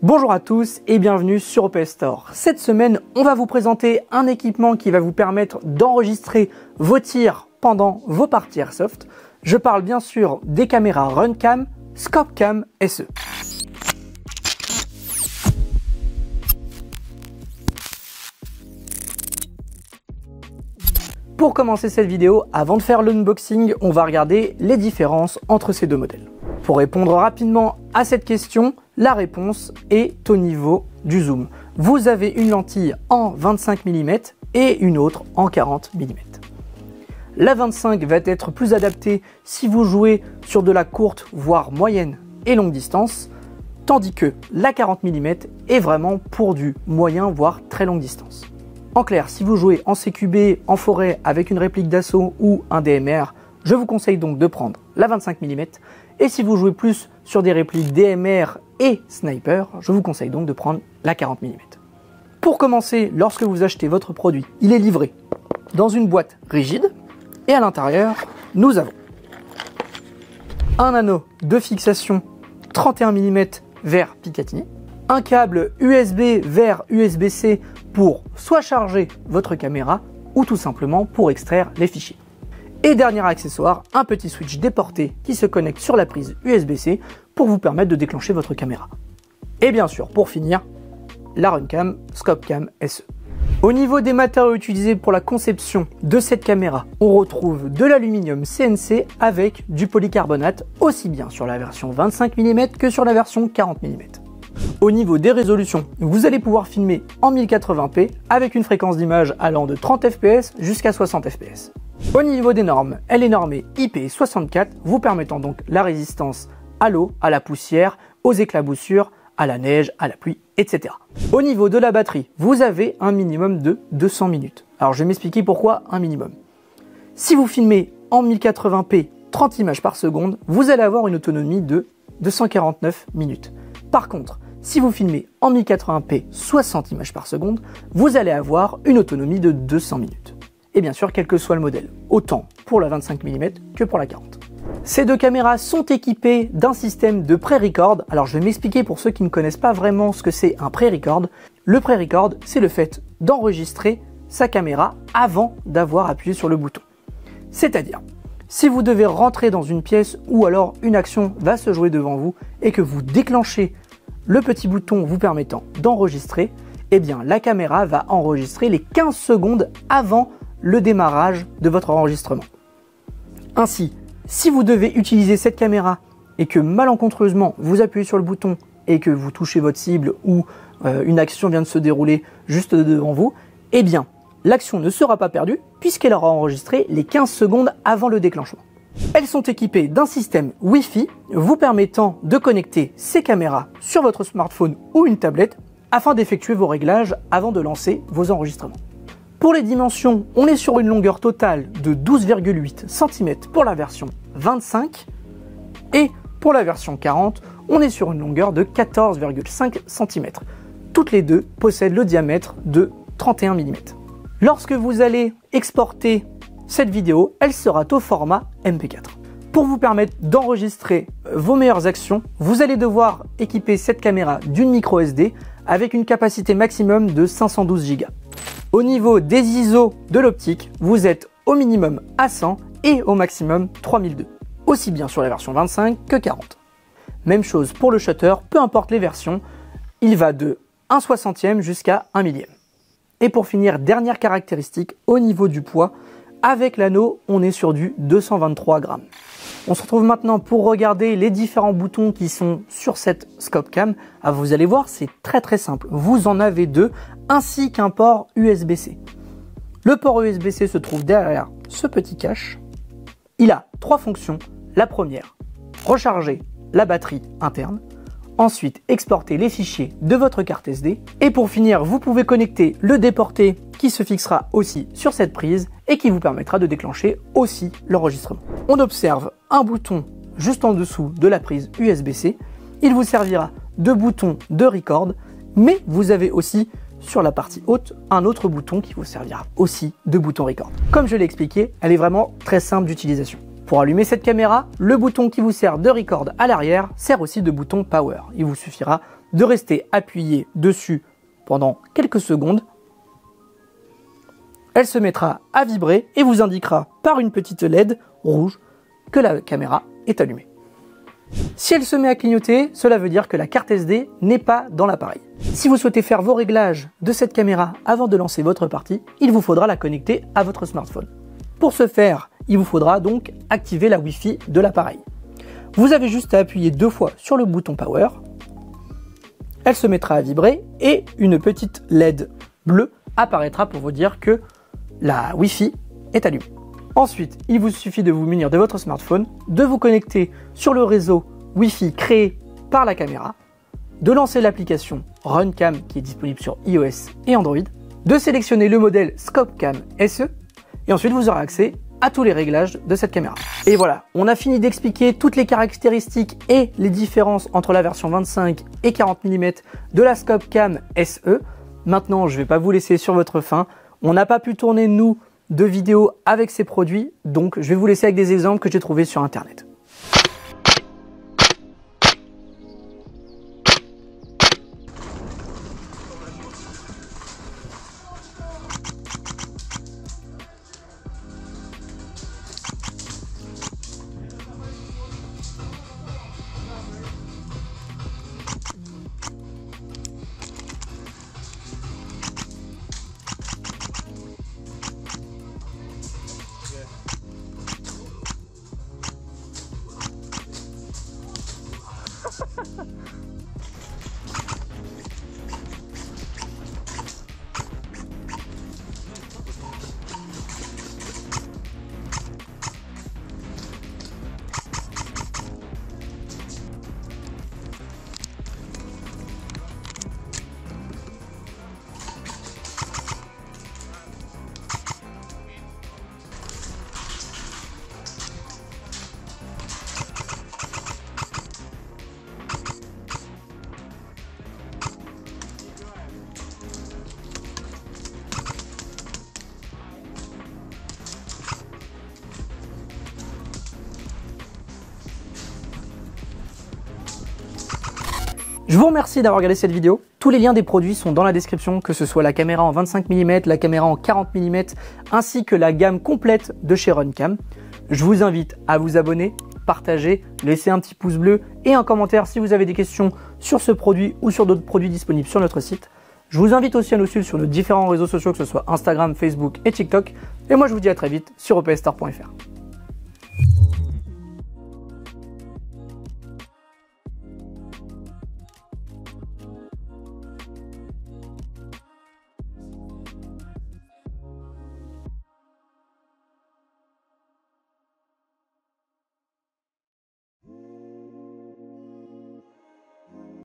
Bonjour à tous et bienvenue sur OPS Store. Cette semaine, on va vous présenter un équipement qui va vous permettre d'enregistrer vos tirs pendant vos parties Airsoft. Je parle bien sûr des caméras RunCam, ScopeCam SE. Pour commencer cette vidéo, avant de faire l'unboxing, on va regarder les différences entre ces deux modèles. Pour répondre rapidement à cette question, la réponse est au niveau du zoom. Vous avez une lentille en 25 mm et une autre en 40 mm. La 25 va être plus adaptée si vous jouez sur de la courte, voire moyenne et longue distance, tandis que la 40 mm est vraiment pour du moyen, voire très longue distance. En clair, si vous jouez en CQB, en forêt avec une réplique d'assaut ou un DMR, je vous conseille donc de prendre la 25 mm. Et si vous jouez plus sur des répliques DMR et sniper, je vous conseille donc de prendre la 40 mm. Pour commencer, lorsque vous achetez votre produit, il est livré dans une boîte rigide et à l'intérieur, nous avons un anneau de fixation 31 mm vers Picatinny, un câble USB vers USB-C pour soit charger votre caméra ou tout simplement pour extraire les fichiers. Et dernier accessoire, un petit switch déporté qui se connecte sur la prise USB-C pour vous permettre de déclencher votre caméra. Et bien sûr, pour finir, la RunCam ScopeCam SE. Au niveau des matériaux utilisés pour la conception de cette caméra, on retrouve de l'aluminium CNC avec du polycarbonate, aussi bien sur la version 25 mm que sur la version 40 mm. Au niveau des résolutions, vous allez pouvoir filmer en 1080p avec une fréquence d'image allant de 30 fps jusqu'à 60 fps. Au niveau des normes, elle est normée IP64, vous permettant donc la résistance à l'eau, à la poussière, aux éclaboussures, à la neige, à la pluie, etc. Au niveau de la batterie, vous avez un minimum de 200 minutes. Alors je vais m'expliquer pourquoi un minimum. Si vous filmez en 1080p 30 images par seconde, vous allez avoir une autonomie de 249 minutes. Par contre, si vous filmez en 1080p 60 images par seconde, vous allez avoir une autonomie de 200 minutes. Et bien sûr, quel que soit le modèle, autant pour la 25 mm que pour la 40. Ces deux caméras sont équipées d'un système de pré-record. Alors je vais m'expliquer pour ceux qui ne connaissent pas vraiment ce que c'est un pré-record. Le pré-record, c'est le fait d'enregistrer sa caméra avant d'avoir appuyé sur le bouton. C'est-à-dire, si vous devez rentrer dans une pièce ou alors une action va se jouer devant vous et que vous déclenchez le petit bouton vous permettant d'enregistrer, eh bien la caméra va enregistrer les 15 secondes avant le démarrage de votre enregistrement. Ainsi, si vous devez utiliser cette caméra et que malencontreusement vous appuyez sur le bouton et que vous touchez votre cible ou une action vient de se dérouler juste devant vous, eh bien l'action ne sera pas perdue puisqu'elle aura enregistré les 15 secondes avant le déclenchement. Elles sont équipées d'un système Wi-Fi vous permettant de connecter ces caméras sur votre smartphone ou une tablette afin d'effectuer vos réglages avant de lancer vos enregistrements. Pour les dimensions, on est sur une longueur totale de 12,8 cm pour la version 25 et pour la version 40, on est sur une longueur de 14,5 cm. Toutes les deux possèdent le diamètre de 31 mm. Lorsque vous allez exporter cette vidéo, elle sera au format MP4. Pour vous permettre d'enregistrer vos meilleures actions, vous allez devoir équiper cette caméra d'une micro SD avec une capacité maximum de 512 Go. Au niveau des ISO de l'optique, vous êtes au minimum à 100 et au maximum 3002, aussi bien sur la version 25 que 40. Même chose pour le shutter, peu importe les versions, il va de 1/60 jusqu'à 1 millième. Et pour finir, dernière caractéristique, au niveau du poids, avec l'anneau, on est sur du 223 grammes. On se retrouve maintenant pour regarder les différents boutons qui sont sur cette ScopeCam. Ah, vous allez voir, c'est très simple. Vous en avez deux, ainsi qu'un port USB-C. Le port USB-C se trouve derrière ce petit cache. Il a trois fonctions. La première, recharger la batterie interne. Ensuite, exporter les fichiers de votre carte SD. Et pour finir, vous pouvez connecter le déporté qui se fixera aussi sur cette prise et qui vous permettra de déclencher aussi l'enregistrement. On observe un bouton juste en dessous de la prise USB-C. Il vous servira de bouton de record, mais vous avez aussi sur la partie haute un autre bouton qui vous servira aussi de bouton record. Comme je l'ai expliqué, elle est vraiment très simple d'utilisation. Pour allumer cette caméra, le bouton qui vous sert de record à l'arrière sert aussi de bouton power. Il vous suffira de rester appuyé dessus pendant quelques secondes. Elle se mettra à vibrer et vous indiquera par une petite LED rouge que la caméra est allumée. Si elle se met à clignoter, cela veut dire que la carte SD n'est pas dans l'appareil. Si vous souhaitez faire vos réglages de cette caméra avant de lancer votre partie, il vous faudra la connecter à votre smartphone. Pour ce faire, il vous faudra donc activer la Wi-Fi de l'appareil. Vous avez juste à appuyer 2 fois sur le bouton Power. Elle se mettra à vibrer et une petite LED bleue apparaîtra pour vous dire que la Wi-Fi est allumée. Ensuite, il vous suffit de vous munir de votre smartphone, de vous connecter sur le réseau Wi-Fi créé par la caméra, de lancer l'application RunCam qui est disponible sur iOS et Android, de sélectionner le modèle ScopeCam SE et ensuite vous aurez accès à tous les réglages de cette caméra. Et voilà, on a fini d'expliquer toutes les caractéristiques et les différences entre la version 25 et 40 mm de la ScopeCam SE. Maintenant, je ne vais pas vous laisser sur votre faim. On n'a pas pu tourner, nous, de vidéos avec ces produits, donc je vais vous laisser avec des exemples que j'ai trouvés sur internet. Je vous remercie d'avoir regardé cette vidéo. Tous les liens des produits sont dans la description, que ce soit la caméra en 25 mm, la caméra en 40 mm, ainsi que la gamme complète de chez RunCam. Je vous invite à vous abonner, partager, laisser un petit pouce bleu et un commentaire si vous avez des questions sur ce produit ou sur d'autres produits disponibles sur notre site. Je vous invite aussi à nous suivre sur nos différents réseaux sociaux, que ce soit Instagram, Facebook et TikTok. Et moi, je vous dis à très vite sur opstar.fr.